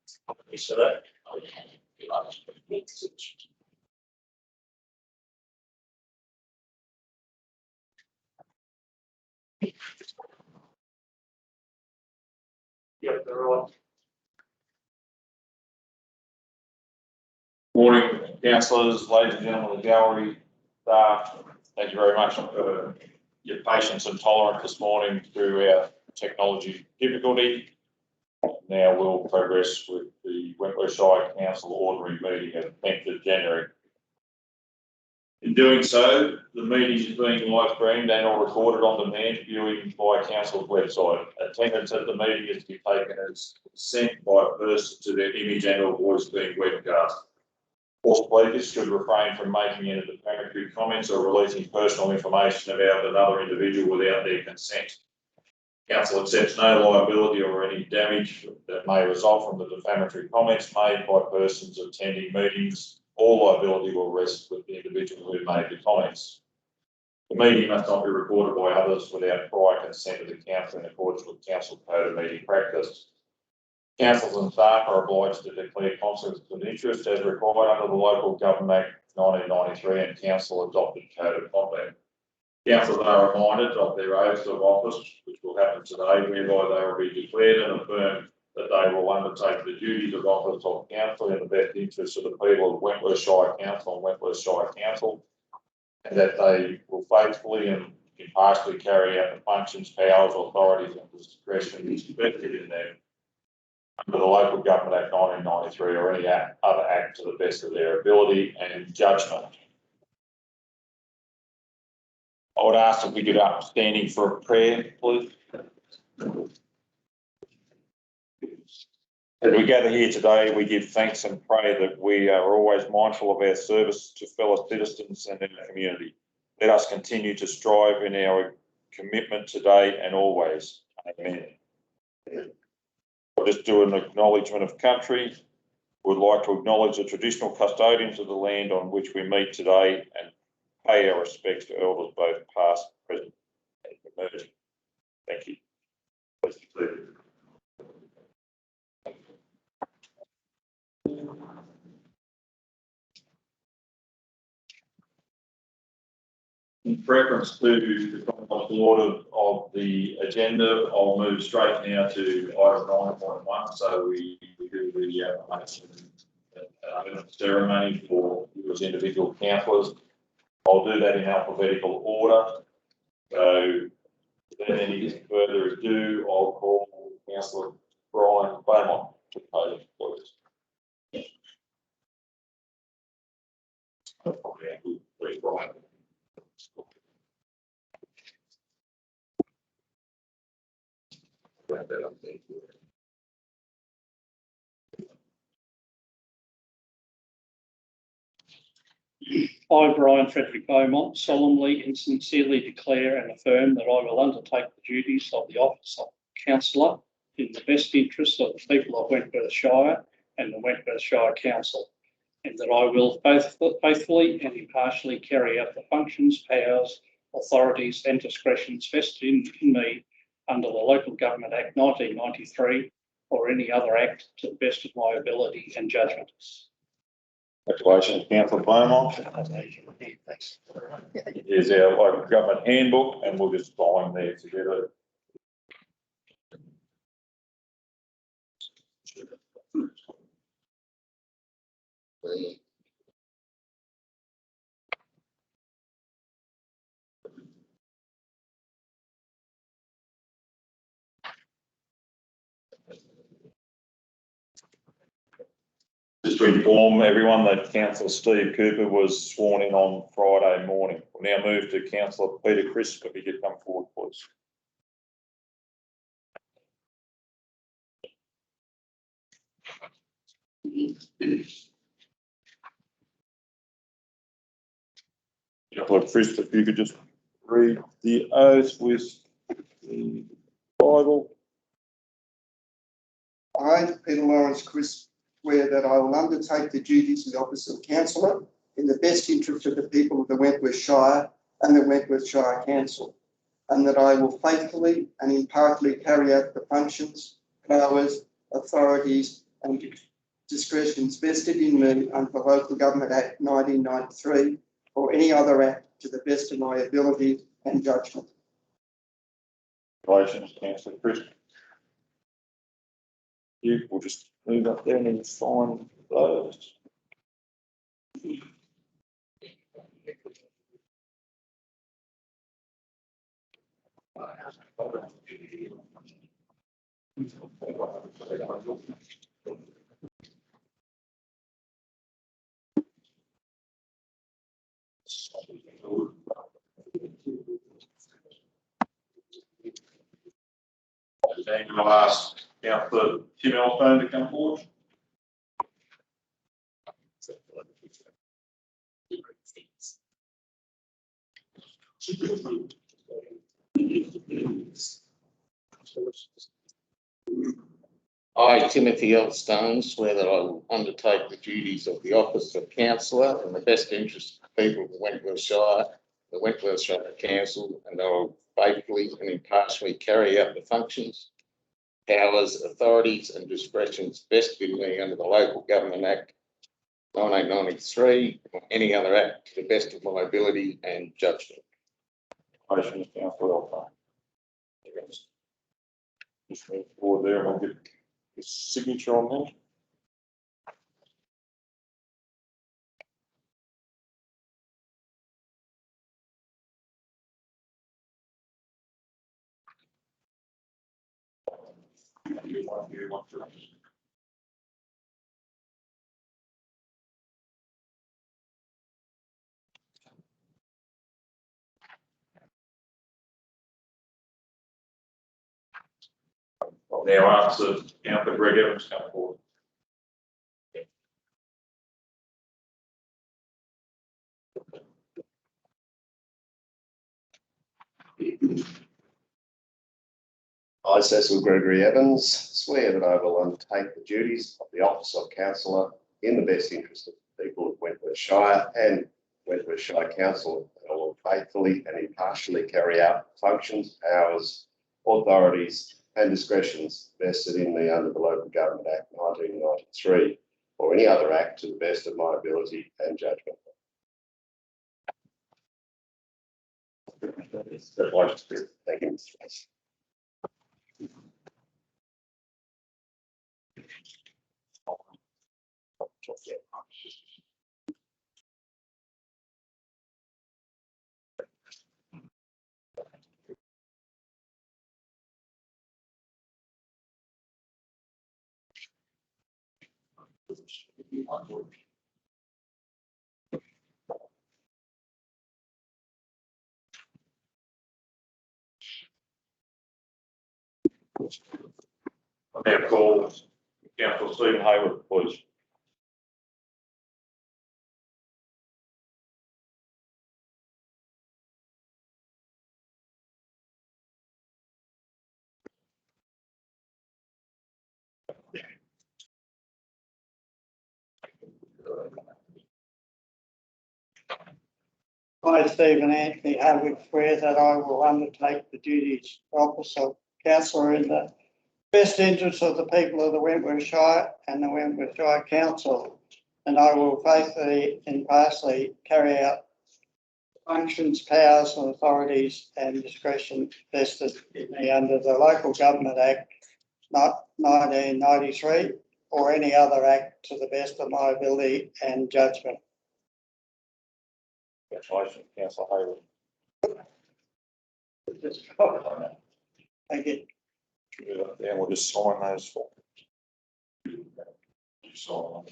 So that yep, they're on. Morning, councillors, ladies and gentlemen of the gallery, staff. Thank you very much for your patience and tolerance this morning through our technology difficulty. Now we'll progress with the Wentworth Shire Council ordinary meeting of 10th of January. In doing so, the meeting is being live streamed and or recorded on demand viewing via Council's website. Attendance at the meeting is to be taken as consent by a person to their image and or voice being webcast. All speakers should refrain from making any defamatory comments or releasing personal information about another individual without their consent. Council accepts no liability or any damage that may result from the defamatory comments made by persons attending meetings. All liability will rest with the individual who made the comments. The meeting must not be recorded by others without prior consent of the council in accordance with Council Code of Meeting Practice. Councils and staff are obliged to declare conflicts of interest as required under the Local Government Act 1993 and Council adopted Code of Conduct. Councils are reminded of their oaths of office, which will happen today, whereby they will be declared and affirmed that they will undertake the duties of office of council in the best interests of the people of Wentworth Shire Council and Wentworth Shire Council, and that they will faithfully and impartially carry out the functions, powers, authorities and discretion vested in them under the Local Government Act 1993 or any other act to the best of their ability and judgment. I would ask if we could up standing for a prayer, please. As we gather here today, we give thanks and pray that we are always mindful of our service to fellow citizens and in our community. Let us continue to strive in our commitment today and always. Amen. I'll just do an acknowledgement of country. We'd like to acknowledge the traditional custodians of the land on which we meet today and pay our respects to elders both past, present and emerging. Thank you. Please conclude. In preference to the chronological order of the agenda, I'll move straight now to item 9.1. So we do the ceremony for you as individual councillors. I'll do that in alphabetical order. So without any further ado, I'll call Councillor Brian Beaumont to pose, please. Please, Brian. I, Brian Frederick Beaumont, solemnly and sincerely declare and affirm that I will undertake the duties of the office of Councillor in the best interests of the people of Wentworth Shire and the Wentworth Shire Council, and that I will both faithfully and impartially carry out the functions, powers, authorities and discretions vested in me under the Local Government Act 1993 or any other act to the best of my ability and judgment. Congratulations, Councillor Beaumont. Thanks. Here's our local government handbook, and we'll just sign there together. Just to inform everyone that Councillor Steve Cooper was sworn in on Friday morning. We'll now move to Councillor Peter Crisp, if he could come forward, please. Councillor Crisp, if you could just read the oath with the Bible. I, Peter Lawrence Crisp, swear that I will undertake the duties of the office of Councillor in the best interest of the people of the Wentworth Shire and the Wentworth Shire Council, and that I will faithfully and impartially carry out the functions, powers, authorities and discretions vested in me under the Local Government Act 1993 or any other act to the best of my ability and judgment. Congratulations, Councillor Chris. You will just move up there and then sign those. And I'll ask Councillor Tim Elstone to come forward. I, Timothy Elstone, swear that I will undertake the duties of the office of councillor in the best interest of the people of the Wentworth Shire, the Wentworth Shire Council, and I will faithfully and impartially carry out the functions, powers, authorities and discretions vested in me under the Local Government Act 1993 or any other act to the best of my ability and judgment. Congratulations, Councillor Elstone. Just move forward there and we'll get his signature on there. I'll now ask the Councillor Greg Evans to come forward. I, Cecil Gregory Evans, swear that I will undertake the duties of the office of councillor in the best interest of the people of Wentworth Shire and Wentworth Shire Council, and I will faithfully and impartially carry out functions, powers, authorities and discretions vested in me under the Local Government Act 1993 or any other act to the best of my ability and judgment. Thank you, Mr. President. I now call Councillor Stephen Hayward, please. I, Stephen Anthony Hayward, swear that I will undertake the duties of office of councillor in the best interest of the people of the Wentworth Shire and the Wentworth Shire Council, and I will faithfully and impartially carry out functions, powers and authorities and discretion vested in me under the Local Government Act 1993 or any other act to the best of my ability and judgment. Congratulations, Councillor Hayward. Thank you. Move up there and we'll just sign those for. Sign.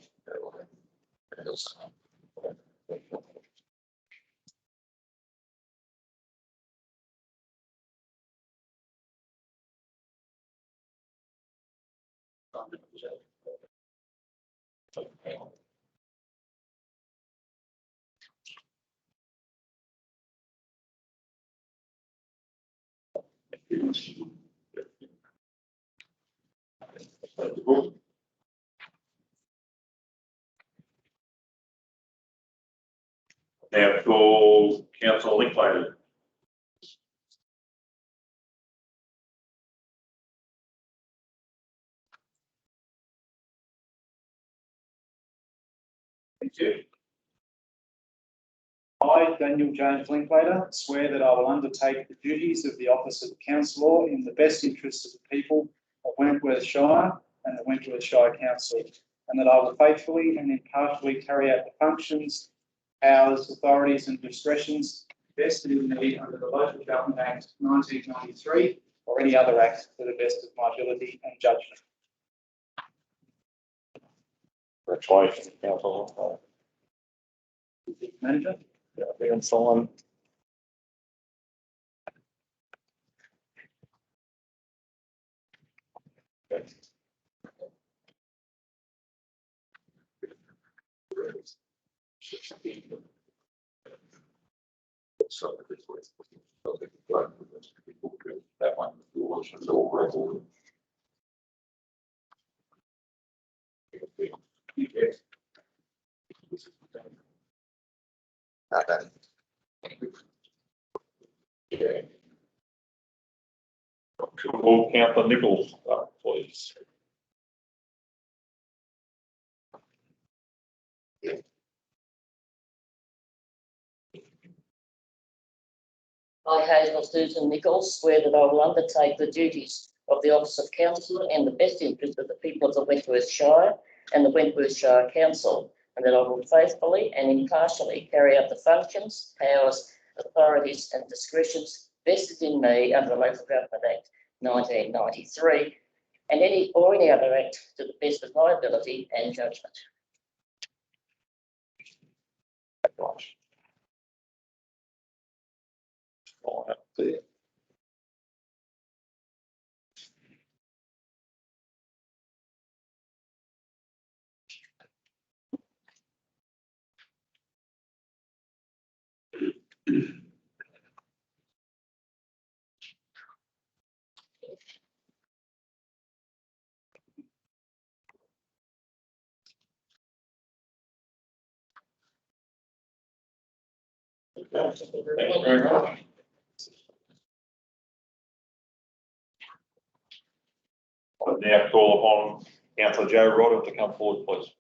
Now call Councillor Linklater. Thank you. I, Daniel James Linklater, swear that I will undertake the duties of the office of councillor in the best interests of the people of Wentworth Shire and the Wentworth Shire Council, and that I will faithfully and impartially carry out the functions, powers, authorities and discretions vested in me under the Local Government Act 1993 or any other act to the best of my ability and judgment. Congratulations, Councillor. Manager? Yeah, being signed. Okay. That one, was all record. Yeah. Call Councillor Nichols, please. I, Hazel Susan Nichols, swear that I will undertake the duties of the office of councillor in the best interest of the people of the Wentworth Shire and the Wentworth Shire Council, and that I will faithfully and impartially carry out the functions, powers, authorities and discretions vested in me under the Local Government Act 1993 and any other act to the best of my ability and judgment. Thank you very much. I now call upon Councillor Joe Rodham to come forward, please.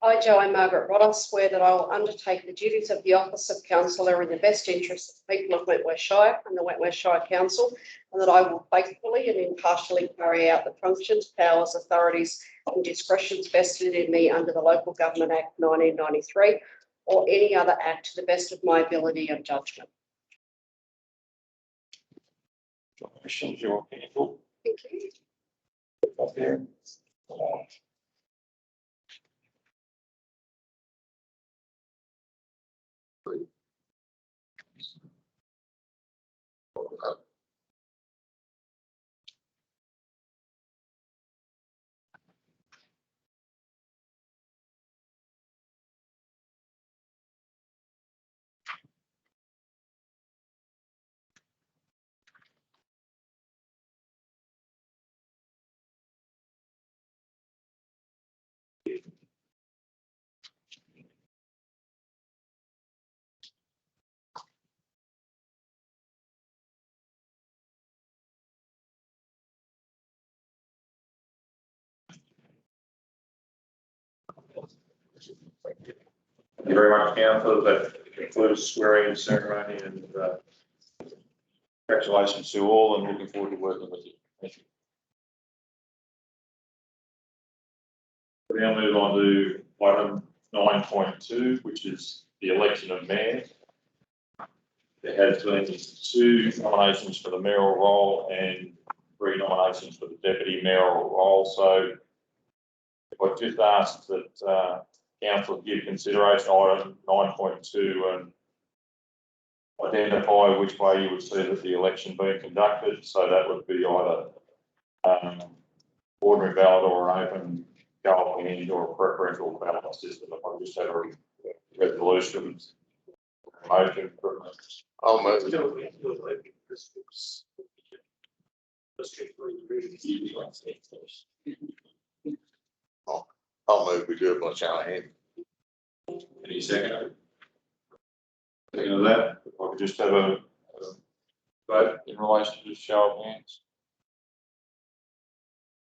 I, Joanne Margaret Rodham, swear that I will undertake the duties of the office of councillor in the best interest of the people of Wentworth Shire and the Wentworth Shire Council, and that I will faithfully and impartially carry out the functions, powers, authorities and discretions vested in me under the Local Government Act 1993 or any other act to the best of my ability and judgment. Questions, your people? Thank you. Up there. Thank you very much, Councillor. That concludes swearing ceremony, and congratulations to all, and looking forward to working with you. Thank you. We now move on to item 9.2, which is the election of mayor. There has been 2 nominations for the mayoral role and 3 nominations for the deputy mayoral role. So I've just asked that council give consideration to item 9.2 and identify which way you would see that the election being conducted. So that would be either ordinary ballot or an open go end or a preferential ballot system. If I just have a resolution, motion for I'll move. I'll move. We do it by show of hand. Any second? Speaking of that, if I could just have a vote in relation to the show of hands.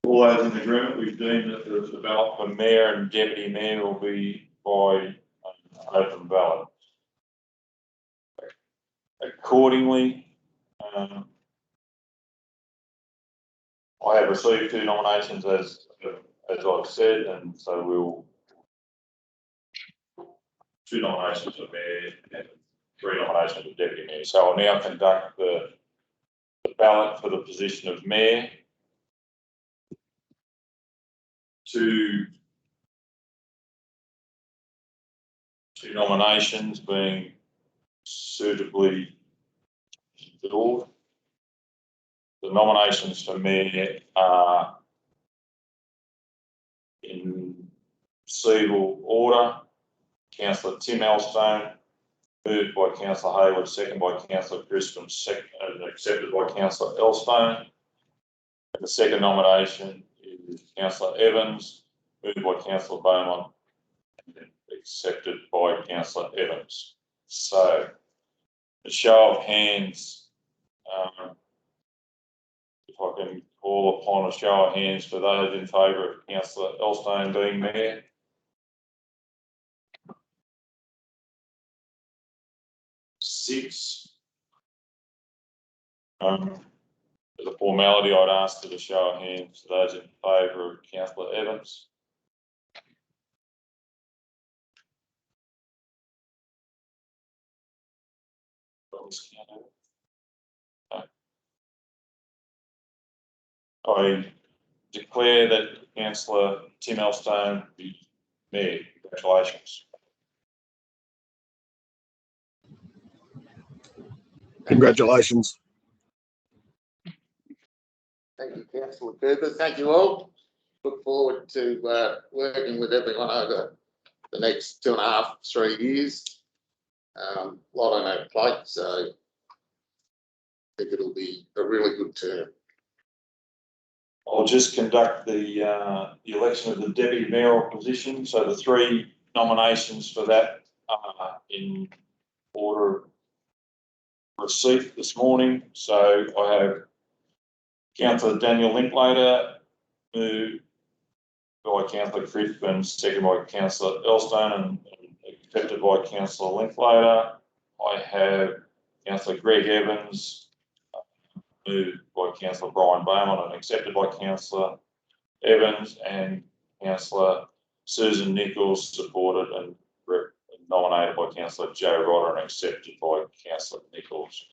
All those in agreement, we've deemed that the ballot for mayor and deputy mayor will be by open ballot. Accordingly, I have received 2 nominations as I've said, and so we'll 2 nominations for mayor and 3 nominations for deputy mayor. So I'll now conduct the ballot for the position of mayor. 2 nominations being suitably filled. The nominations for mayor are in civil order. Councillor Tim Elstone, moved by Councillor Hayward, second by Councillor Crispin, and accepted by Councillor Elstone. And the second nomination is Councillor Evans, moved by Councillor Beaumont, and accepted by Councillor Evans. So, a show of hands, if I can call upon a show of hands for those in favour of Councillor Elstone being mayor. Six. As a formality, I'd ask for the show of hands for those in favour of Councillor Evans. I declare that Councillor Tim Elstone be mayor. Congratulations. Congratulations. Thank you, Councillor Cooper. Thank you all. Look forward to working with everyone over the next 2.5, 3 years. Lot on our plate, so I think it'll be a really good term. I'll just conduct the election of the deputy mayoral position. So the 3 nominations for that are in order of receipt this morning. So I have Councillor Daniel Linklater, moved by Councillor Crispin, second by Councillor Elstone, and accepted by Councillor Linklater. I have Councillor Greg Evans, moved by Councillor Brian Beaumont and accepted by Councillor Evans, and Councillor Susan Nichols, supported and nominated by Councillor Joe Rodder and accepted by Councillor Nichols.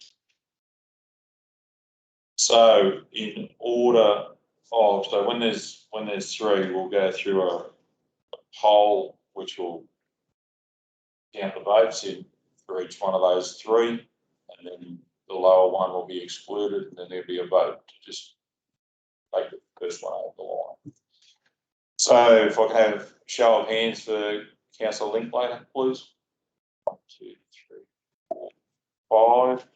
So in order of, so when there's 3, we'll go through a poll which will count the votes in for each one of those 3, and then the lower one will be excluded, and then there'll be a vote to just take the first one over the line. So if I can have show of hands for Councillor Linklater, please. 1, 2, 3, 4, 5.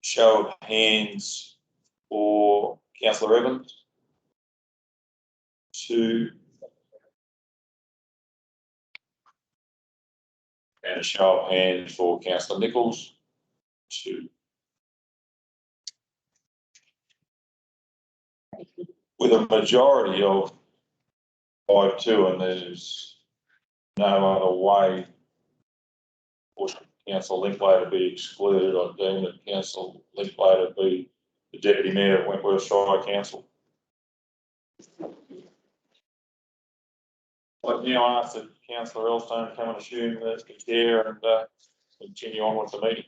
Show of hands for Councillor Evans. 2. And a show of hands for Councillor Nichols. 2. With a majority of 5-2, and there's no other way for Councillor Linklater to be excluded, I deem that Councillor Linklater be the Deputy Mayor of Wentworth Shire Council. I'd now ask that Councillor Elstone come and assume the chair and continue on with the meeting.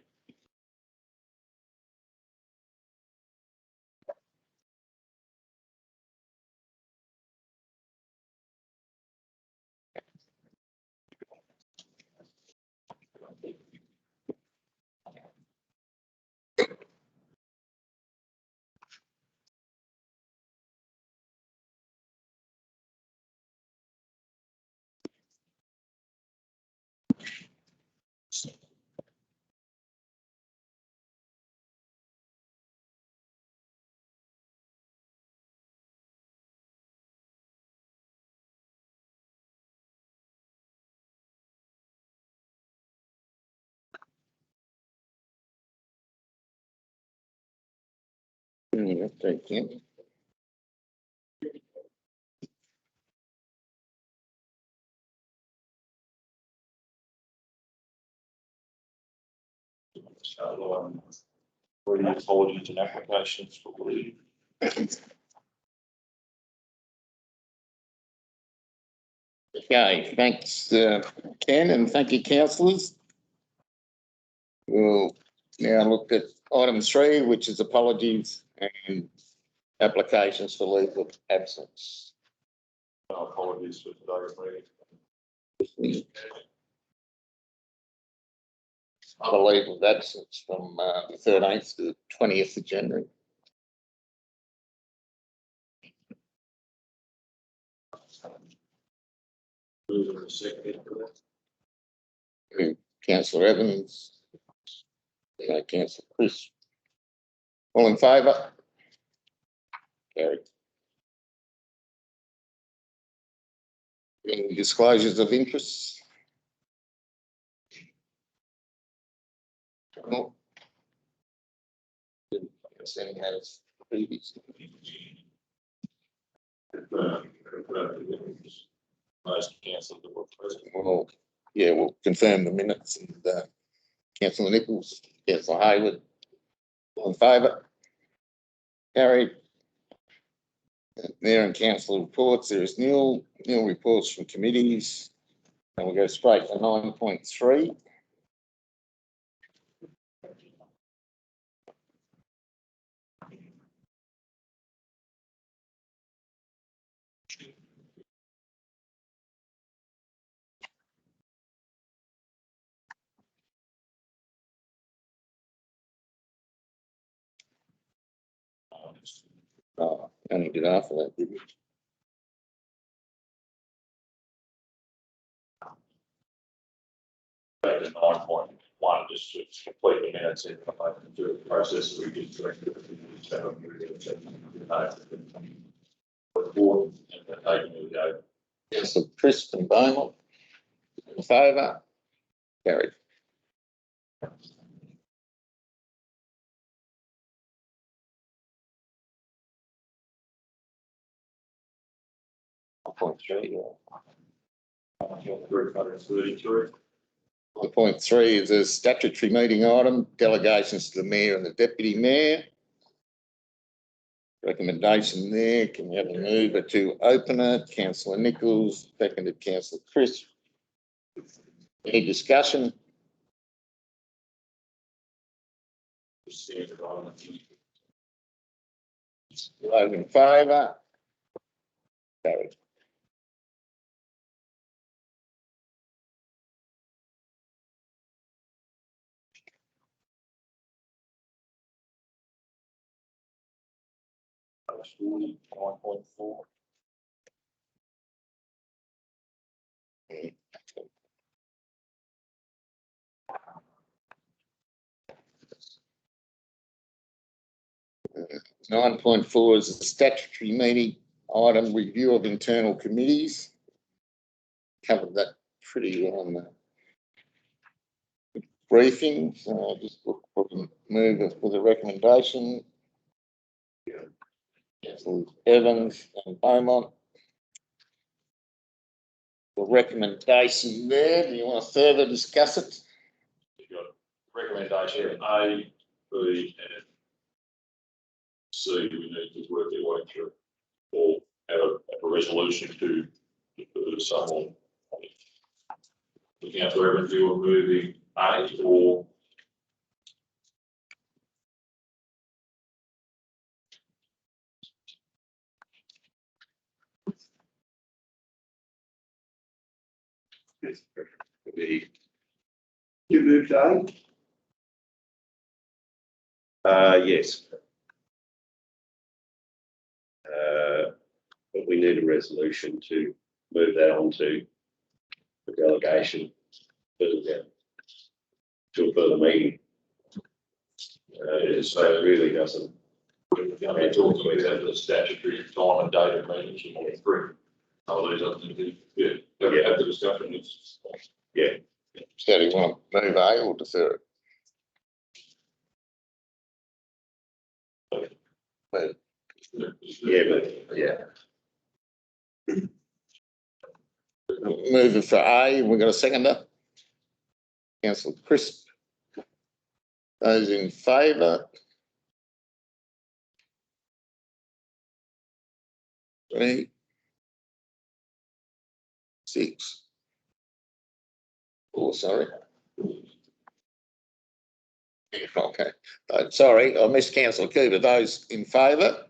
Thank you. So, for the apologies and applications for leave. Okay, thanks, Ken, and thank you, councillors. We'll now look at item 3, which is apologies and applications for leave of absence. Apologies for today's meeting. A leave of absence from the 13th to the 20th of January. Councillor Evans, Councillor Chris. All in favour? Carried. Any disclosures of interest? No. Sending has previous. Most councillors that were present. Well, yeah, we'll confirm the minutes and Councillor Nichols, Councillor Hayward, all in favour? Carried. Mayor and council reports, there is nil reports from committees. And we'll go straight to 9.3. Oh, only did after that, did we? Back to 9.1, just to complete the minutes and do the process we did directly. Report and taking the Councillor Chris and Beaumont, in favour? Carried. Point 3. 333. 1.3 is a statutory meeting item, delegations to the mayor and the deputy mayor. Recommendation there, can we have a mover to open it? Councillor Nichols, seconded Councillor Chris. Any discussion? Those in favour? Carried. Page 40, 9.4. Uh, 9.4 is a statutory meeting item, review of internal committees. Covered that pretty well in the briefing, so I'll just look for the move for the recommendation. Councillors Evans and Beaumont. The recommendation there, do you want to further discuss it? You've got recommendation A, B, and C. We need to work our way through, or have a resolution to someone. The councillor Evans, you are moving A, or You moved A? Yes. But we need a resolution to move that on to the delegation further down to a further meeting. So it really doesn't. we're going to be talking about the statutory time and date of meetings and all three. Oh, these other things, yeah, have the discussion. Yeah. So do you want to move A or defer it? But yeah. moving for A, we've got a seconder. Councillor Crisp. Those in favour? 3, 6. Oh, sorry. Okay, sorry, I missed Councillor Cooper. Those in favour?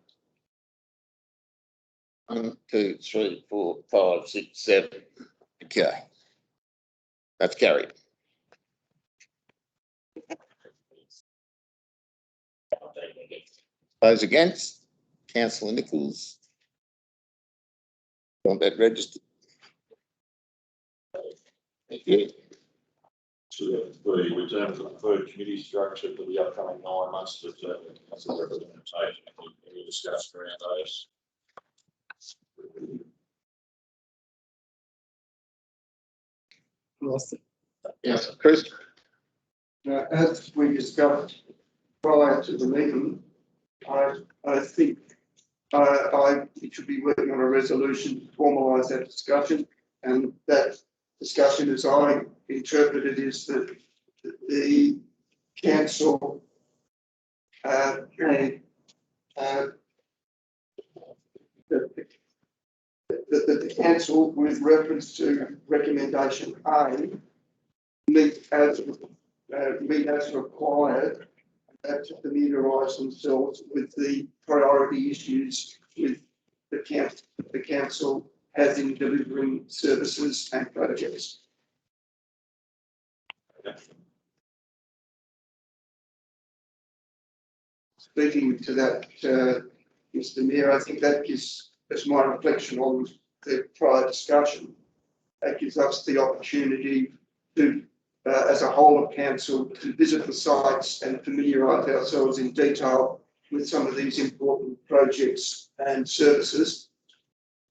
1, 2, 3, 4, 5, 6, 7. Okay. That's carried. Those against? Councillor Nichols. Want that registered? Thank you. So we return to the preferred committee structure for the upcoming 9 months of council representation. Any discussion around those? Yes, Chris. As we discussed prior to the meeting, I think we should be working on a resolution to formalise that discussion, and that discussion, as I interpret it, is that the council the council, with reference to recommendation A, meet as required to familiarise themselves with the priority issues with the council has in delivering services and projects. Speaking to that, Mr. Mayor, I think that gives, as my reflection on the prior discussion, that gives us the opportunity to, as a whole of council, to visit the sites and familiarise ourselves in detail with some of these important projects and services.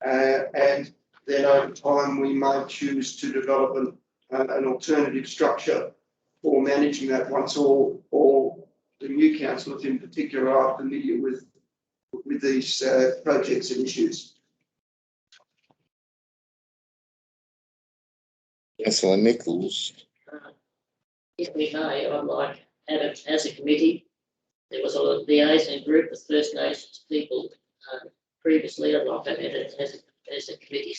And then over time, we may choose to develop an alternative structure for managing that once all the new councillors in particular are familiar with these projects and issues. Councillor Nichols. If we may, I'd like, as a committee, there was a liaison group with First Nations people previously. I'd like to have it as a committee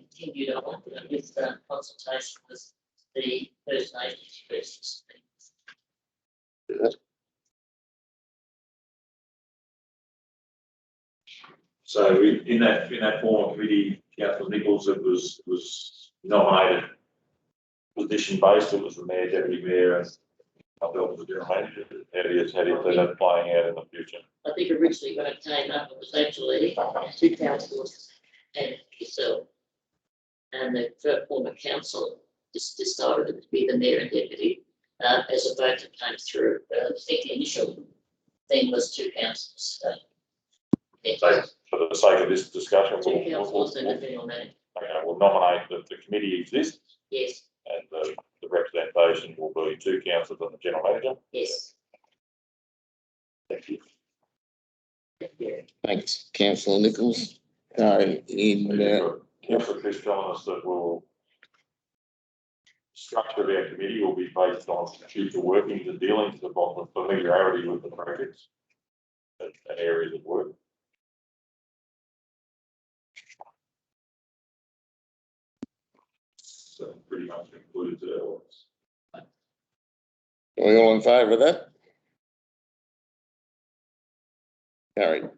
continued on with consultation with the First Nations persons. So in that former committee, Councillor Nichols, it was nominated position based. It was the mayor, deputy mayor, and I felt the general manager. How do you see that playing out in the future? I think originally when it came up, it was actually 2 councillors and yourself, and the former council just decided it to be the mayor and deputy as a vote that came through. I think the initial thing was 2 councillors. So for the sake of this discussion, 2 councillors and a general manager. Okay, we'll nominate that the committee exists. Yes. And the representation will be 2 councillors and the general manager. Yes. Thank you. Thanks, Councillor Nichols. Councillor Chris telling us that structure of our committee will be based on future workings and dealings upon the familiarity with the projects and areas of work. So pretty much included our works. Are we all in favour of that? Carried.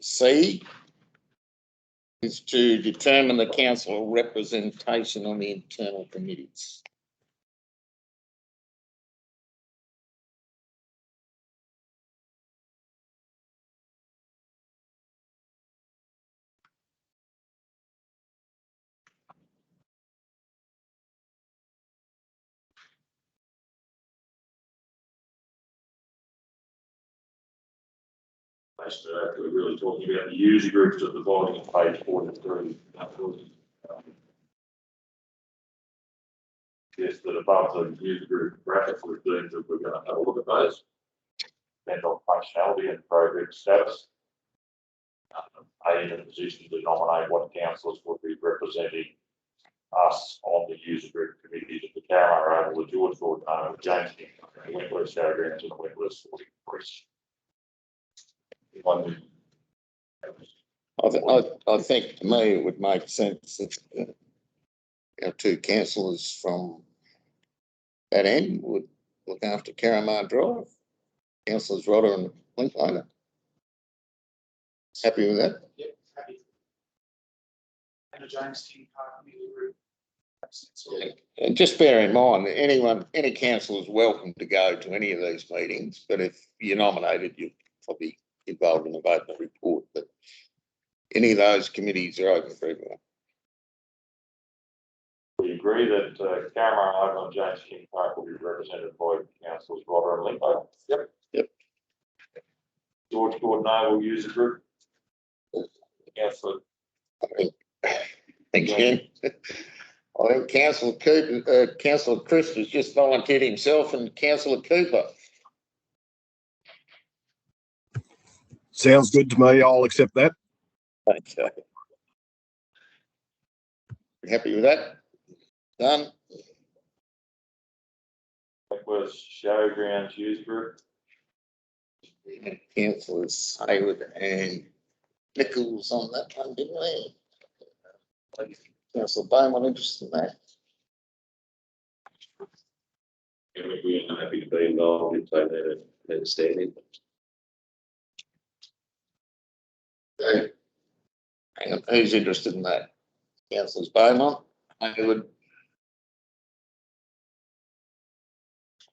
C is to determine the council representation on the internal committees. We're really talking about the user groups at the bottom of page 43. suggest that above the user group brackets, we're doing that we're going to have a look at those. Depend on functionality and program status. Are in a position to nominate what councillors would be representing us on the user group committees of the Carramar Oval, the George Ford, James King, the Wentworth Showgrounds and the Wentworth Sporting Precinct. I think to me it would make sense if our two councillors from that end would look after Carramar Drive. Councillors Rodder and Linklater. Happy with that? Yep, happy. And the James King Park Community Group. And just bear in mind that any councillor is welcome to go to any of these meetings, but if you're nominated, you're probably involved in the vote and the report. But any of those committees are open for everyone. We agree that Carramar Oval and James King Park will be represented by councillors Rodder and Linklater. Yep. George Gordon Oval User Group. Councillor. Again, I think Councillor Cooper, Councillor Chris has just volunteered himself, and Councillor Cooper. Sounds good to me. I'll accept that. Okay. Happy with that? Done. Wentworth Showgrounds User Group. Councillors Hayward and Nichols on that one, didn't we? Councillor Bowman interested in that? Yeah, we are happy to be involved in taking that understanding. Okay. Hang on, who's interested in that? Councillors Bowman, Hayward.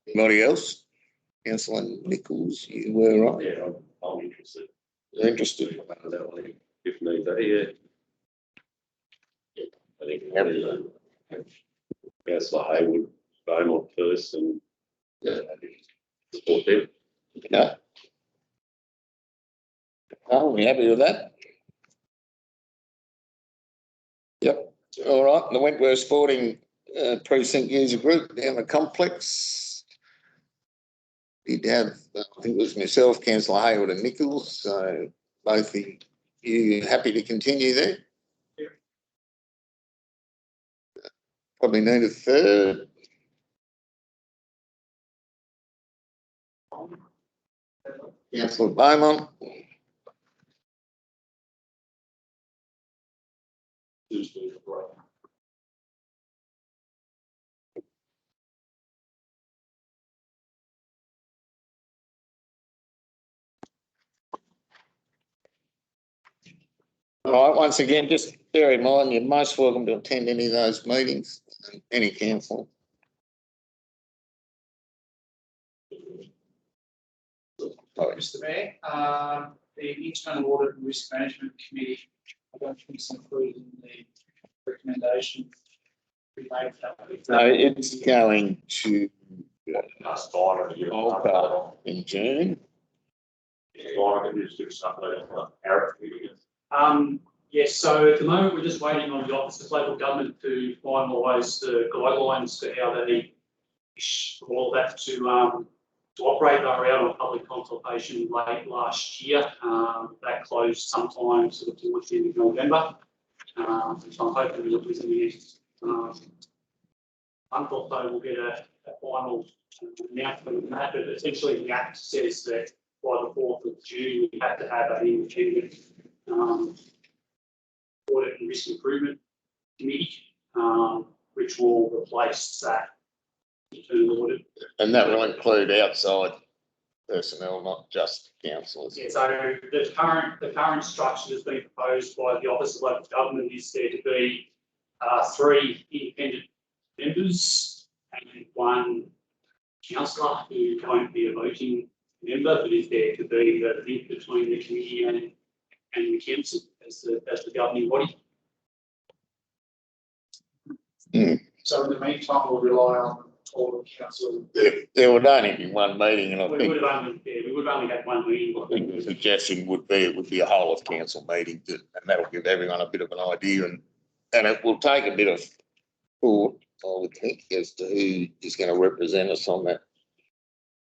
Anybody else? Councillor Nichols, you were right. Yeah, I'm interested. You're interested. That way, if need be, yeah. I think Councillor Hayward, Beaumont first, and support them. Yeah. Oh, we happy with that? Yep. All right. The Wentworth Sporting Precinct User Group down the complex. Did have, I think it was myself, Councillor Hayward and Nichols. So both of you happy to continue there? Yeah. Probably need a third. Councillor Beaumont. All right, once again, just bear in mind, you're most welcome to attend any of those meetings, any council. Mr. Mayor, the Internal Audit and Risk Management Committee, I don't think it's included in the recommendation. We made that. No, it's going to That's fine. Alpha in June. Yes, so at the moment, we're just waiting on the Office of Local Government to finalise the guidelines for how they wish for all that to operate. They were out on public consultation late last year. That closed sometime sort of towards the end of November. So I'm hoping that within the next month or so we'll get a final announcement on that. But essentially the Act says that by the 4th of June, we have to have an independent Audit and Risk Improvement Committee, which will replace that internal audit. And that will include outside personnel, not just councillors. Yeah, so the current structure that's been proposed by the Office of Local Government is there to be 3 independent members and 1 councillor who won't be a voting member, but is there to be the link between the committee and the council as the governing body. So in the meantime, we'll rely on all the council. There would only be one meeting, and I We think would have only had 1 meeting. I think the suggestion would be it would be a whole of council meeting, and that'll give everyone a bit of an idea, and it will take a bit of thought I would think, as to who is going to represent us on that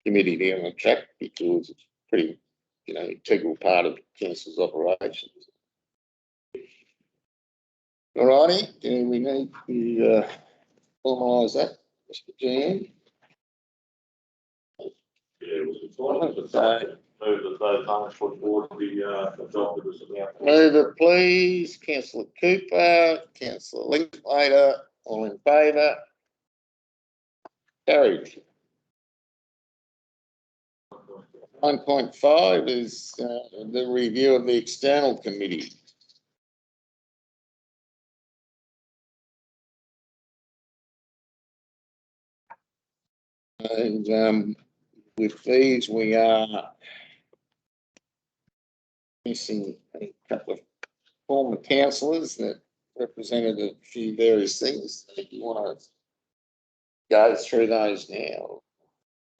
committee down the track, because it's pretty, integral part of council's operations. All righty, do we need to formalise that, Mr. GM? Yeah, it was important, but move that those numbers put forward to be adopted as an outcome. Move it, please. Councillor Cooper, Councillor Linklater, all in favour? Carried. 9.5 is the review of the external committee. And with these, we are missing a couple of former councillors that represented a few various things. If you want to go through those now,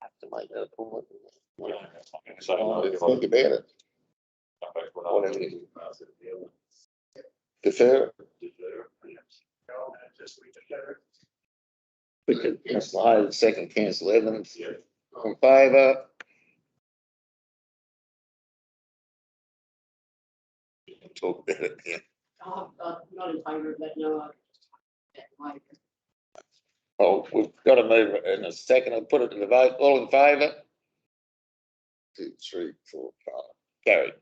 I have to make that a point. Think about it. Whatever it is. Defer. We could, Councillor Hayes, second, Councillor Evans. In favour? Talk about it, yeah. I'm not in favour of that, no. Oh, we've got to move it in a second. I'll put it to the vote. All in favour? 2, 3, 4, 5. Carried.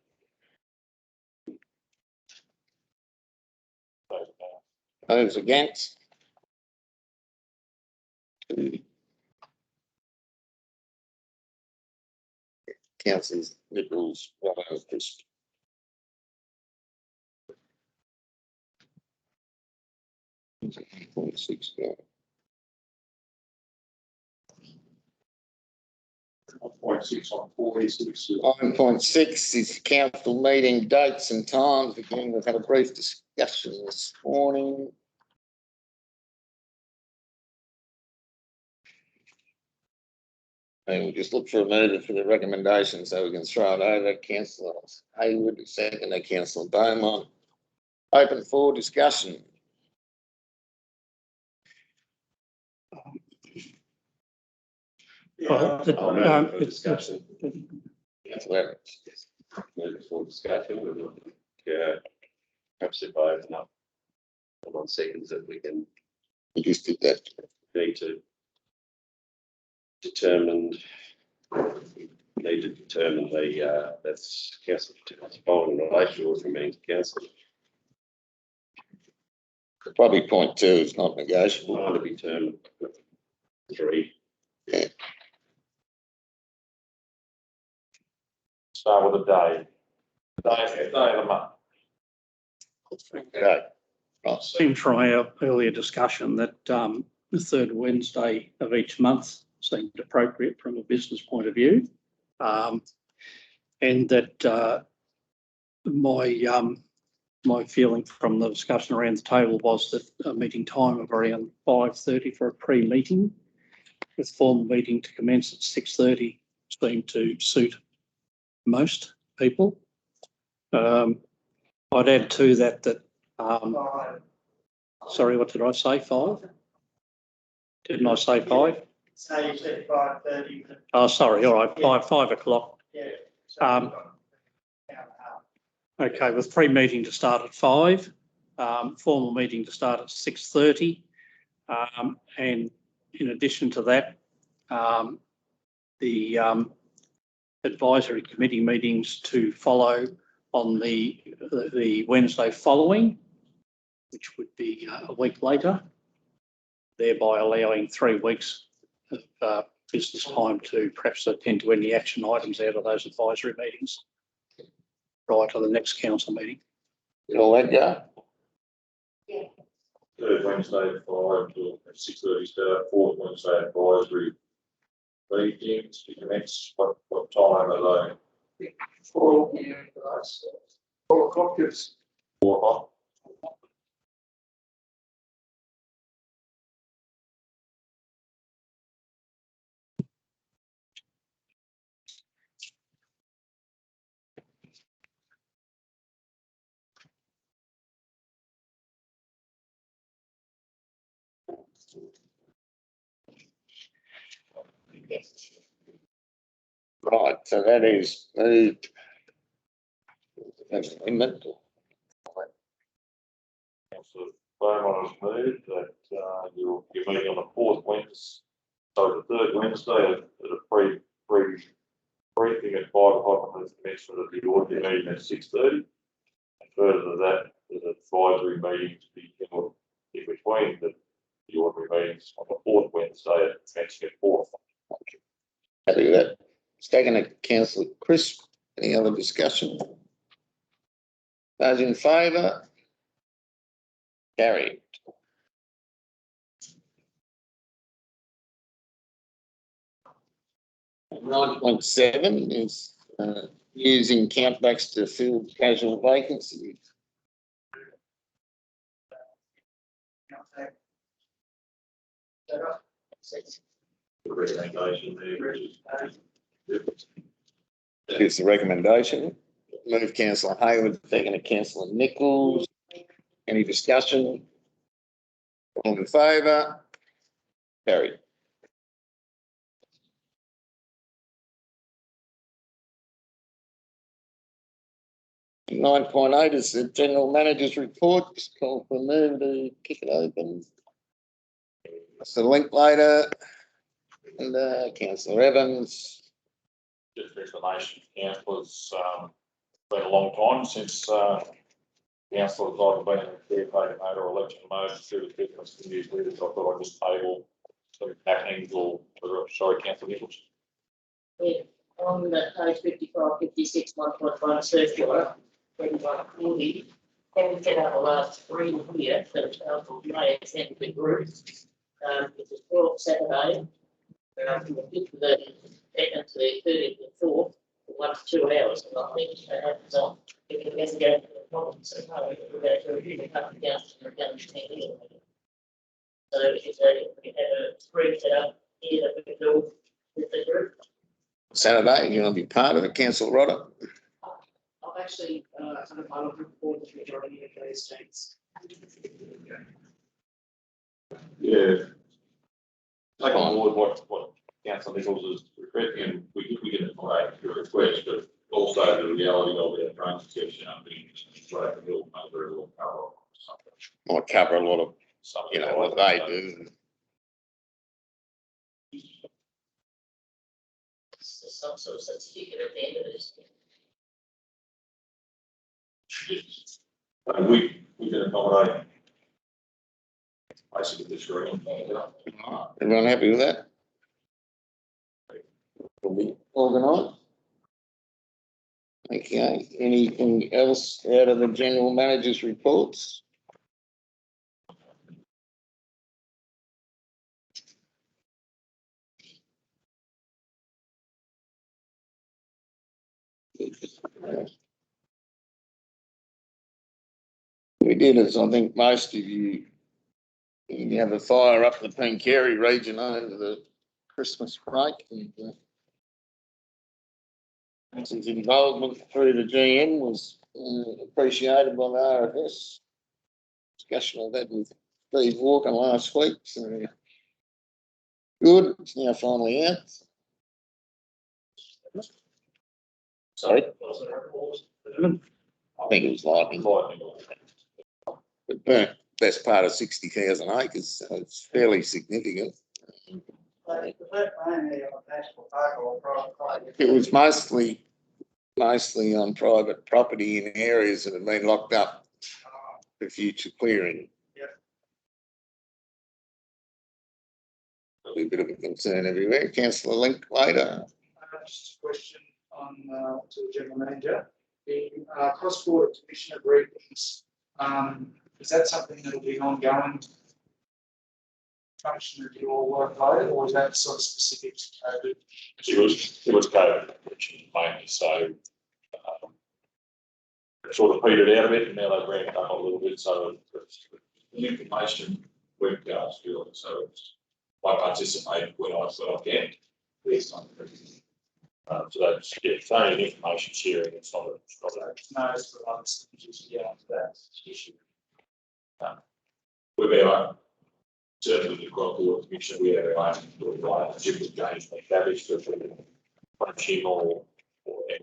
Those against? 2. Councillors Nichols, Roberts, Crisp. .6 go. 1.6 on 46. 9.6 is council meeting dates and times. Again, we've had a brief discussion this morning. And we'll just look for a mover for the recommendation so we can throw it over. Councillor Hayward, second, Councillor Beaumont. Open for discussion. Discussion. Councillor Evans. Moving for discussion, we will, perhaps if I open up 1 second that we can We just did that. need to determine the that's council following relation or remains council. Probably point 2 is not negotiable. Want to be determined 3. Yeah. Start with a day. Day of the month. Okay. Right. Seemed from our earlier discussion that the third Wednesday of each month seemed appropriate from a business point of view. And that my feeling from the discussion around the table was that a meeting time of around 5:30 for a pre-meeting, with formal meeting to commence at 6:30 seemed to suit most people. I'd add to that sorry, what did I say? 5? Didn't I say 5? So you said 5:30. Oh, sorry. All right, 5 o'clock. Yeah. Okay, with pre-meeting to start at 5, formal meeting to start at 6:30, and in addition to that, the advisory committee meetings to follow on the Wednesday following, which would be a week later, thereby allowing 3 weeks of business time to perhaps attend to any action items out of those advisory meetings prior to the next council meeting. Did all that go? Yeah. Third Wednesday, 5 to 6:30 start, fourth Wednesday advisory meetings to commence. What time are they? 4 p.m. for us. 4 o'clock is 4 o'clock. Right, so that is moved. That's amendment. Councillor Beaumont has moved that you're meeting on the fourth Wednesday, so the third Wednesday at a briefing at 5 o'clock and the commencement of the ordinary meeting at 6:30. And further to that, there's an advisory meeting to be held in between the ordinary meetings on the fourth Wednesday at commencing at 4. Happy with that. Second to Councillor Chris. Any other discussion? Those in favour? Carried. 9.7 is using countbacks to fill casual vacancies. The recommendation there. Here's the recommendation. Move Councillor Hayward, second to Councillor Nichols. Any discussion? All in favour? Carried. 9.8 is the General Manager's report. Just call for a move to kick it open. Mr. Linklater and Councillor Evans. Just for explanation, councillors, been a long time since councillors either been in caretaker mode or election mode through the business and news leaders. I thought I'd just table some happenings or, sorry, Councillor Nichols. Yeah, on the page 55, 56, 1.1 circular, 2140, having set up the last 3 here for the 12th of May, it's had to be groups. It was 12th Saturday, from the 5th of the 2nd to the 30th of the 4th, for 1 to 2 hours, and I think they have some, if you investigate the problem, so no, we're about to review the country council and done the anyway. So if we have a group set up here that we can do with the group. Saturday, you're going to be part of it, Councillor Rodder. I've actually kind of I would report the majority of those states. Yeah. Take on board what Councillor Nichols is requesting, and we can accommodate your request, but also the reality of it, drainage section up in Straight Hill, Mother will cover something. Might cover a lot of, Something you know, what they do. Some sort of certificate at the end of this. We can accommodate basically the screen. Everyone happy with that? Will be organised. Okay, anything else out of the General Manager's reports? We did, as I think most of you have a fire up the Pencarry region over the Christmas break, and his involvement through the GM was appreciated by the RFS. Discussion of that with Steve Walker last week, so good, it's now finally out. Sorry? I think it was lightning. But burnt best part of 60,000 acres, so it's fairly significant. It was mostly on private property in areas that have been locked up for future clearing. There'll be a bit of a concern everywhere. Councillor Linklater. Just a question on to the General Manager. The cross-border commissioner briefings, is that something that will be ongoing function of your workload, or is that sort of specific to COVID? It was COVID, which is mainly so sort of petered out a bit, and now they've ramped up a little bit. So it's the information webcast, so I participate when I can. Based on so that's it's only an information sharing. It's not a No, it's for others to get onto that issue. We've been certainly the Quality Commission, we have our own relationship with James McTavish for punching or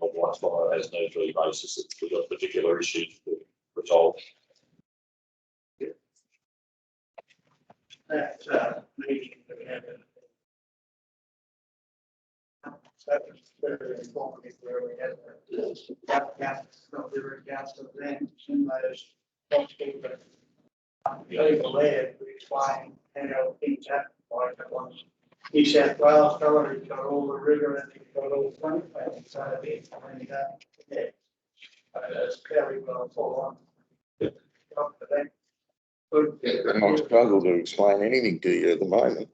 wildfire as an daily basis if we've got particular issues to resolve. That meeting that we had. That was very informative where we had the council events in those hospitals. People there to explain how things happen, like that one New South Wales fellow who's got all the river and he's got all the funny things, so it's, it's very well full on. Good. And I struggle to explain anything to you at the moment.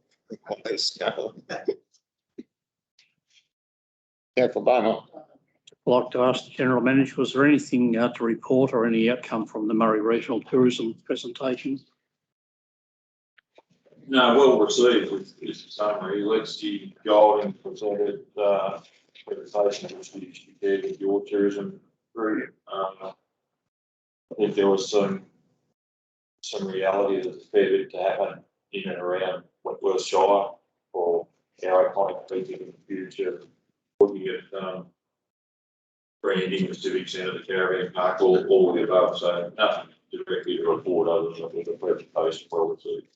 Councillor Beaumont. I'd like to ask the General Manager, was there anything to report or any outcome from the Murray Regional Tourism presentation? No, well received is the summary. Lexi Golding presented presentation which she did with your tourism group. I think there was some reality that there's a fair bit to happen in and around Wentworth Shire for our iconic features in the future. Looking at branding, the Civic Centre, the Caravan Park, all of the above. So nothing directly to report other than the presentation well received.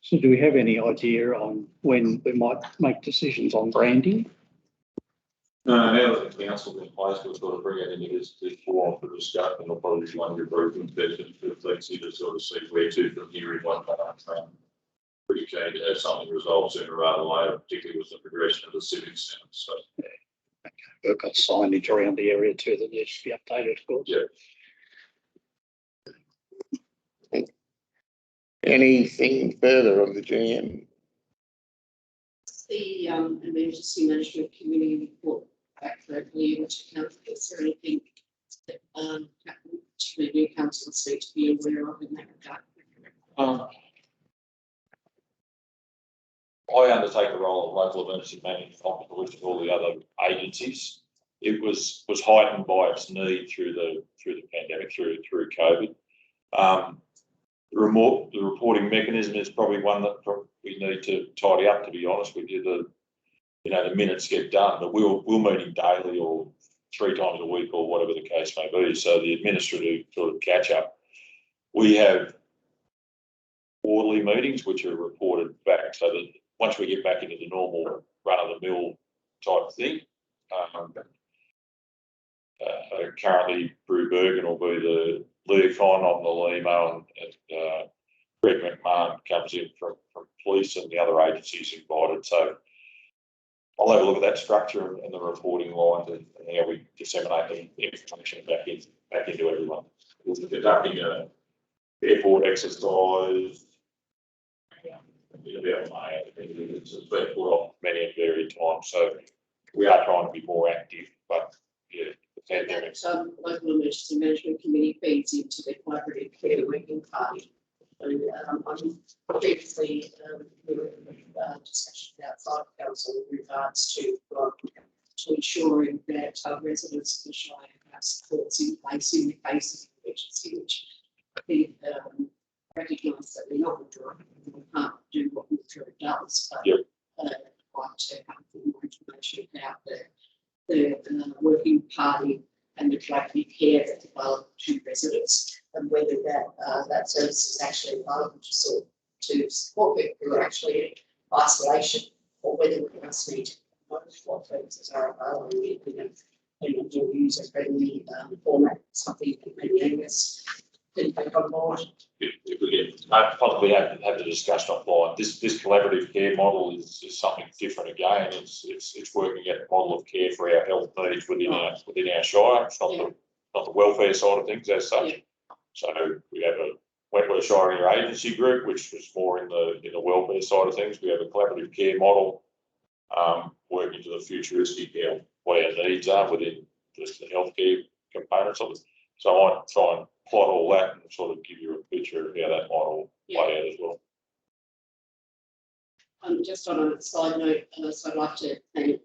So do we have any idea on when we might make decisions on branding? No, now that the council's in place, we'll sort of bring it into this forum for discussion. It'll probably be one of your briefing sessions for Lexi to sort of see where to from here in one part. Pretty keen to have something resolved sooner rather than later, particularly with the progression of the civic centre. So yeah. Okay. We've got signage around the area too that needs to be updated, of course. yeah. Anything further on the GM? The emergency management committee report back correctly into council. Is there anything that particularly new councillors need to be aware of in that regard? I undertake the role of local emergency management officer with all the other agencies. It was heightened by its need through the pandemic, through COVID. The reporting mechanism is probably one that we need to tidy up, to be honest with you. The minutes get done, but we'll meeting daily or 3 times a week or whatever the case may be. So the administrative sort of catch up. We have quarterly meetings which are reported back, so that once we get back into the normal run of the mill type thing. Currently, Brew Bergen will be the liaison on the Limo, and Greg McMahon comes in from police and the other agencies invited. So I'll have a look at that structure and the reporting lines and how we disseminate the information back into everyone. We'll be conducting an airport exercise. It'll be on May. It's been put off many and varied times, so we are trying to be more active. But yeah, the pandemic. Local emergency management committee feeds into the collaborative care working party. And I'm previously discussion outside council in regards to ensuring that residents of the Shire have supports in place in the case of emergency, which I think recognise that we're not withdrawing, we can't do what withdrawal does, but yep. Like to have more information about the working party and the collaborative care that's available to residents, and whether that service is actually available to support people who are actually in isolation, or whether we must need to know what services are available in a user-friendly format, something that maybe Angus can take on board. If we can possibly have the discussion offline, this collaborative care model is something different again. It's working at a model of care for our health needs within our shire. It's not the welfare side of things as such. Yeah. So we have a Wentworth Shire interagency group, which was more in the welfare side of things. We have a collaborative care model working to the futuristic what our needs are within just the healthcare components of it. So I try and plot all that and sort of give you a picture of how that model play out as well. Just on a side note, so I'd like to thank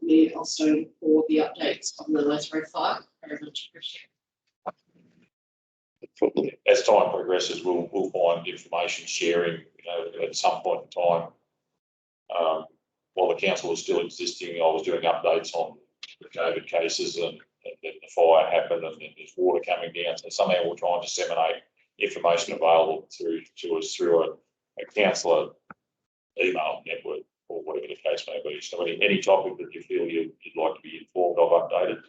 Mayor Elstone for the updates on the Lowe's Road fire. very much appreciated. Probably. As time progresses, we'll find information sharing, at some point in time. While the council was still existing, I was doing updates on the COVID cases and then the fire happened and then there's water coming down. So somehow we'll try and disseminate information available to us through a councillor email network or whatever the case may be. So any topic that you feel you'd like to be informed of, updated,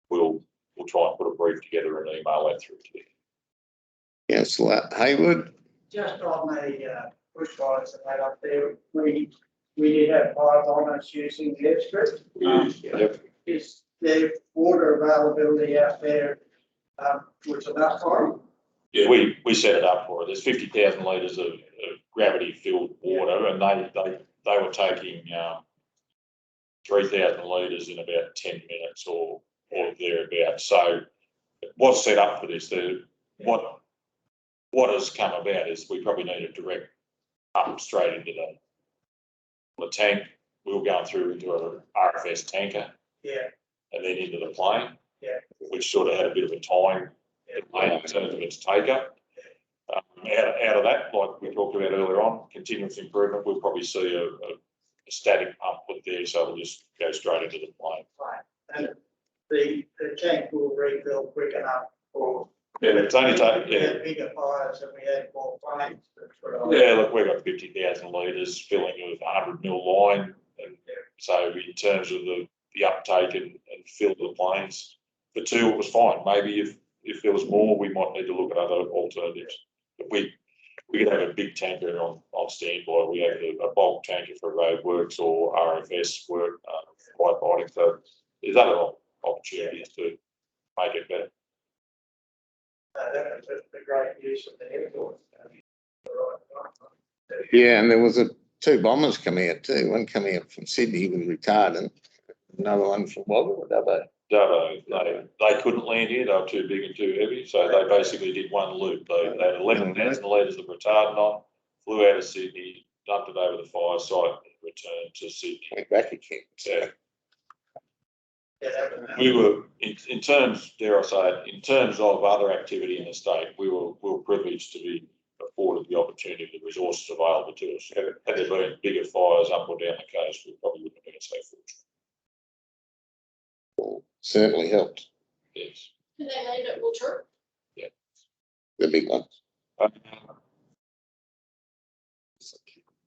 we'll try and put a brief together and email that through to you. Councillor Hayward. Just on the bushfires that had up there, we did have 5 owners using the airstrip. Yep. Is there water availability out there, which enough time? Yeah, we set it up for it. There's 50,000 litres of gravity-filled water, and they were taking 3,000 litres in about 10 minutes or thereabouts. So it was set up for this. What has come about is we probably need a direct up straight into the tank. We were going through into a RFS tanker. Yeah. And then into the plane. Yeah. Which sort of had a bit of a time in terms of its taker. Out of that, like we talked about earlier on, continuous improvement, we'll probably see a static pump put there, so it'll just go straight into the plane. Right. And the tank will refill quick enough for. Yeah, it's only taking, We had bigger fires and we had more planes. Yeah, look, we've got 50,000 litres filling with 100 mil line. And so in terms of the uptake and fill of the planes, for 2 it was fine. Maybe if there was more, we might need to look at other alternatives. But we could have a big tanker on standby. We have a bulk tanker for road works or RFS work, firefighting. So there's other opportunities to make it better. That was a great use of the airport. Yeah, and there was 2 bombers coming out too. One coming out from Sydney with retardant, another one from Dubbo. They couldn't land here. They were too big and too heavy, so they basically did one loop. They had 11,000 litres of retardant on, flew out of Sydney, dumped it over the fire site, and returned to Sydney. Went back again. Yeah. We were, in terms, dare I say it, in terms of other activity in the state, we were privileged to be afforded the opportunity, the resources available to us. Had there been bigger fires up or down the coast, we probably wouldn't have been so fortunate. Certainly helped. Yes. Do they land at Water? Yeah. The big ones.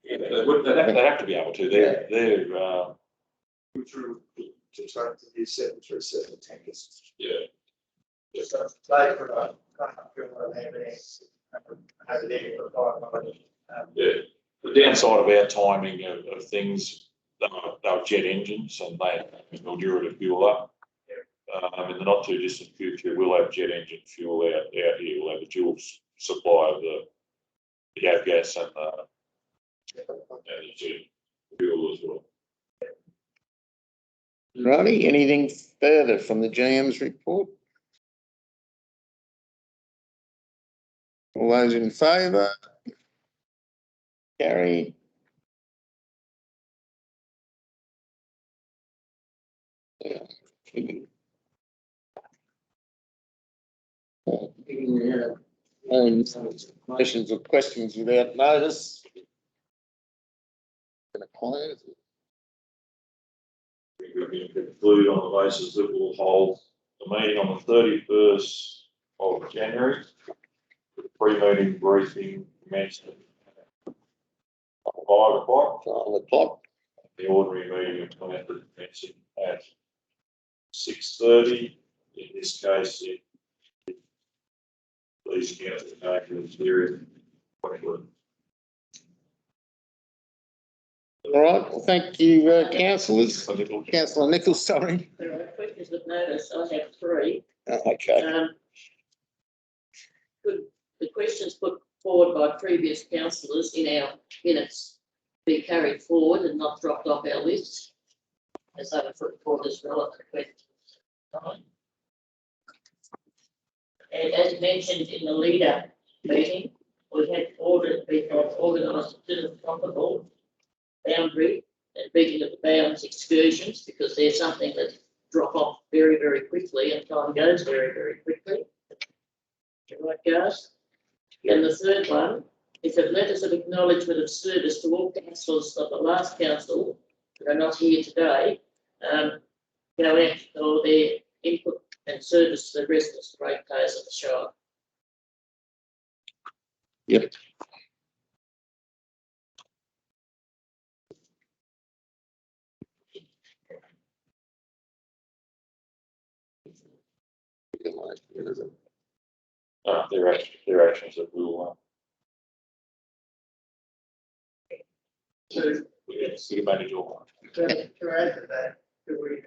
Yeah, they have to be able to. They're To try to use 737 tankers. yeah. Just a play for a kind of feel what they have there for 5 minutes. Yeah. The downside of our timing of things, they were jet engines and they will dure to fuel up. In the not too distant future, we'll have jet engine fuel out here. We'll have a dual supply of the avgas and the jet fuel as well. Ronnie, anything further from the GM's report? All those in favour? Carried. Motions or questions without notice. Going to close. We're going to conclude on the basis that we'll hold the meeting on the 31st of January. The pre-meeting briefing commenced at 5 o'clock. 5 o'clock. The ordinary meeting of commencing at 6:30. In this case, please council is here. All right, well, thank you, councillors. Councillor Nichols, sorry. There are questions with notice. I have 3. Okay. Could the questions put forward by previous councillors in our minutes be carried forward and not dropped off our list as they were put forward as relevant questions? And as mentioned in the leader meeting, we had organised a comparable boundary and meeting of the bounds excursions because they're something that drop off very, very quickly and time time goes very, very quickly. Right, guys? And the third one is that letters of acknowledgement of service to all councillors of the last council that are not here today go out for their input and service to the residents, ratepayers of the Shire. Yep. Their actions that we will. City manager. To add to that, do we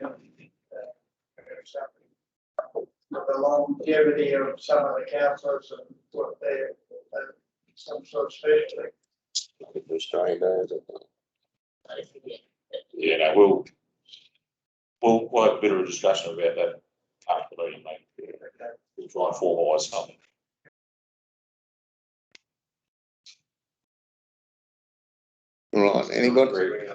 the longevity of some of the councillors and what they're some sort of special. Yeah, no, we'll have a bit of a discussion about that after the meeting, mate. We'll try and formalise something. Right, anybody?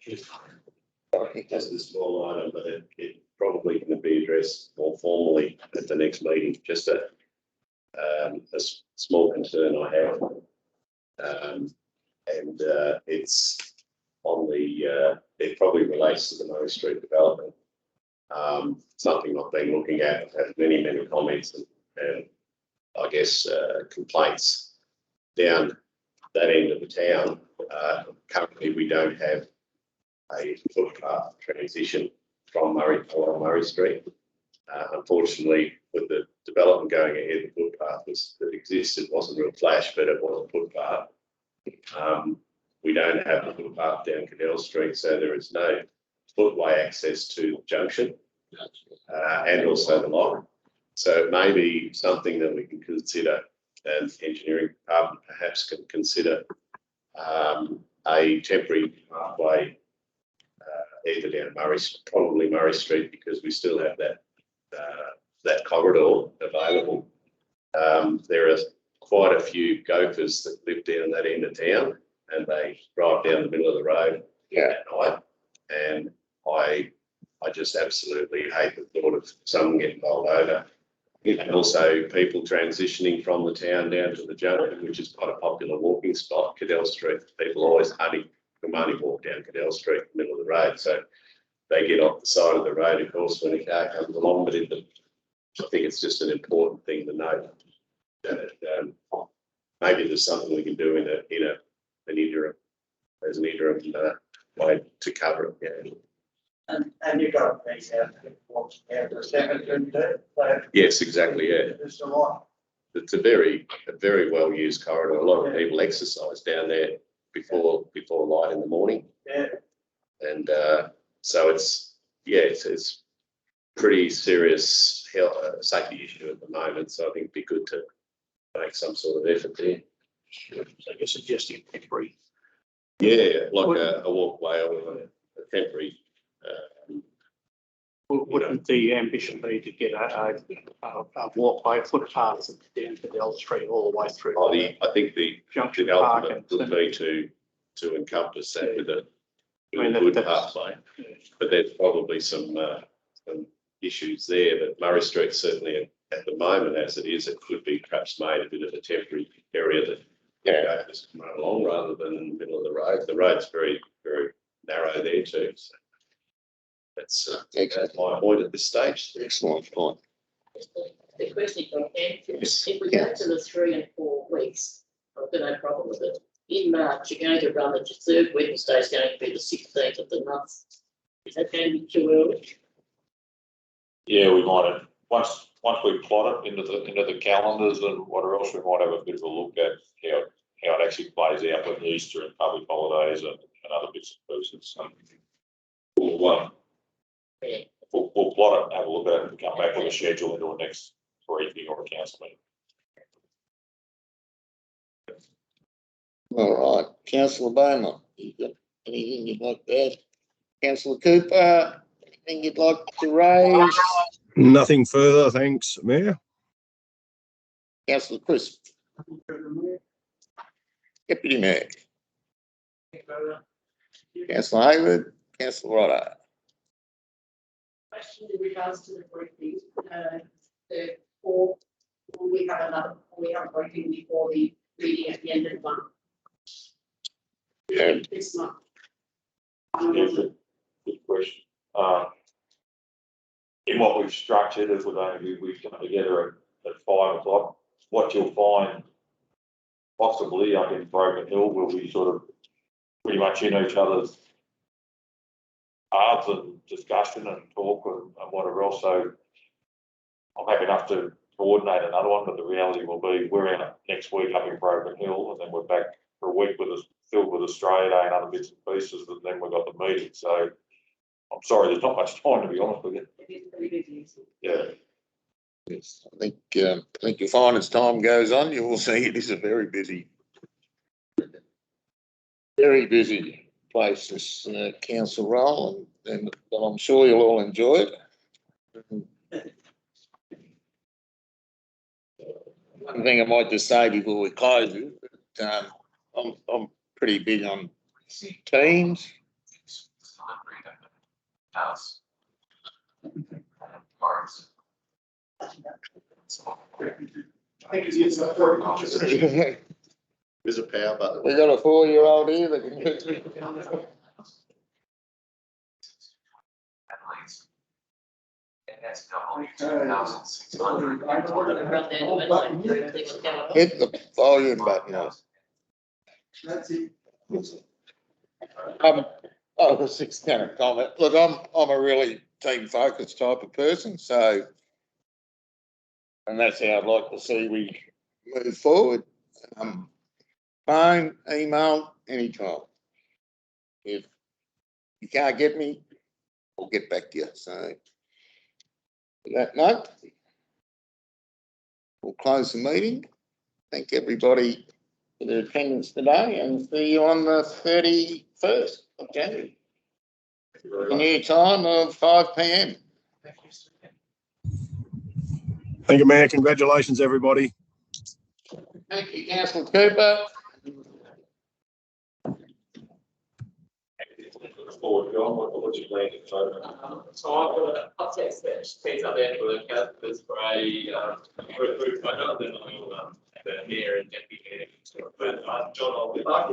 Just a small item, but it probably can be addressed more formally at the next meeting. Just a small concern I have. And it's on the, it probably relates to the Murray Street development. Something I've been looking at, I've had many comments and I guess complaints down that end of the town. Currently, we don't have a footpath transition from along Murray Street. Unfortunately, with the development going ahead, the footpath that existed wasn't real flash, but it was a footpath. We don't have a footpath down Cadell Street, so there is no footway access to the junction and also the lock. So it may be something that we can consider, and the engineering department perhaps can consider a temporary pathway either down probably Murray Street, because we still have that corridor available. There are quite a few gophers that live down that end of town, and they drive down the middle of the road at night. And I just absolutely hate the thought of someone getting bowled over. And also people transitioning from the town down to the junction, which is quite a popular walking spot, Cadell Street. People always only walk down Cadell Street, middle of the road. So they get off the side of the road, of course, when a car comes along. But I think it's just an important thing to note that maybe there's something we can do in an interim, as an interim way to cover it. Yeah. And you got these out the second. Yes, exactly. Yeah. It's a lot. It's a very well used corridor. A lot of people exercise down there before light in the morning. Yeah. And so it's pretty serious safety issue at the moment. So I think it'd be good to make some sort of effort there. So you're suggesting temporary? Yeah, like a walkway or a temporary. Wouldn't the ambition be to get a walkway, footpath down to Cadell Street all the way through? I think the Junction ultimate would be to encompass that with a good pathway. But there's probably some issues there. But Murray Street certainly at the moment, as it is, it could be perhaps made a bit of a temporary area that just run along rather than in the middle of the road. The road's very narrow there too. So that's my point at this stage. Excellent point. The question from Ken, if we go to the 3 and 4 weeks, I've got no problem with it. In March, you're going to run the third Wednesday is going to be the 16th of the month. Is that going to be too early? Yeah, we might have, once we plot it into the calendars and whatever else, we might have a bit of a look at how it actually plays out with Easter and public holidays and other bits and pieces. So we'll plot it and have a look at it and come back with a schedule into a next briefing or a council meeting. All right, Councillor Beaumont, you got anything you'd like to add? Councillor Cooper, anything you'd like to raise? Nothing further, thanks, Mayor. Councillor Crisp. Deputy Mayor. Councillor Hayward, Councillor Rodder. Question in regards to the briefing. the four, we have a briefing before the meeting at the end of the month. Yeah. This month. Yeah, good question. In what we've structured, it would only be, we come together at 5 o'clock. What you'll find, possibly up in Broken Hill, will be sort of pretty much in each other's paths and discussion and talk and whatever else. So I'm happy enough to coordinate another one, but the reality will be we're in it next week up in Broken Hill, and then we're back for a week with us filled with Australia Day and other bits and pieces, and then we've got the meeting. So I'm sorry, there's not much time, to be honest with you. It is very busy. Yeah. Yes, I think you'll find as time goes on, you will see it is a very busy place, this council role, but I'm sure you'll all enjoy it. One thing I might just say before we close is that I'm pretty big on teams. There's a power button. We got a 4-year-old here that can do hit the volume button off. That's it. The 6th kind of comment. Look, I'm a really team focused type of person, so, and that's how I'd like to see we move forward. Phone, email, anytime. If you can't get me, I'll get back to you. So, with that note, we'll close the meeting. Thank everybody for their attendance today, and see you on the 31st of January. The new time of 5 p.m. Thank you, Mayor. Congratulations, everybody. Thank you, Councillor Cooper. Forward, John, what you plan to vote? So I've got a update piece up there for the councillors for a group photo, then I'll the mayor and deputy mayor. But John, I'll be back.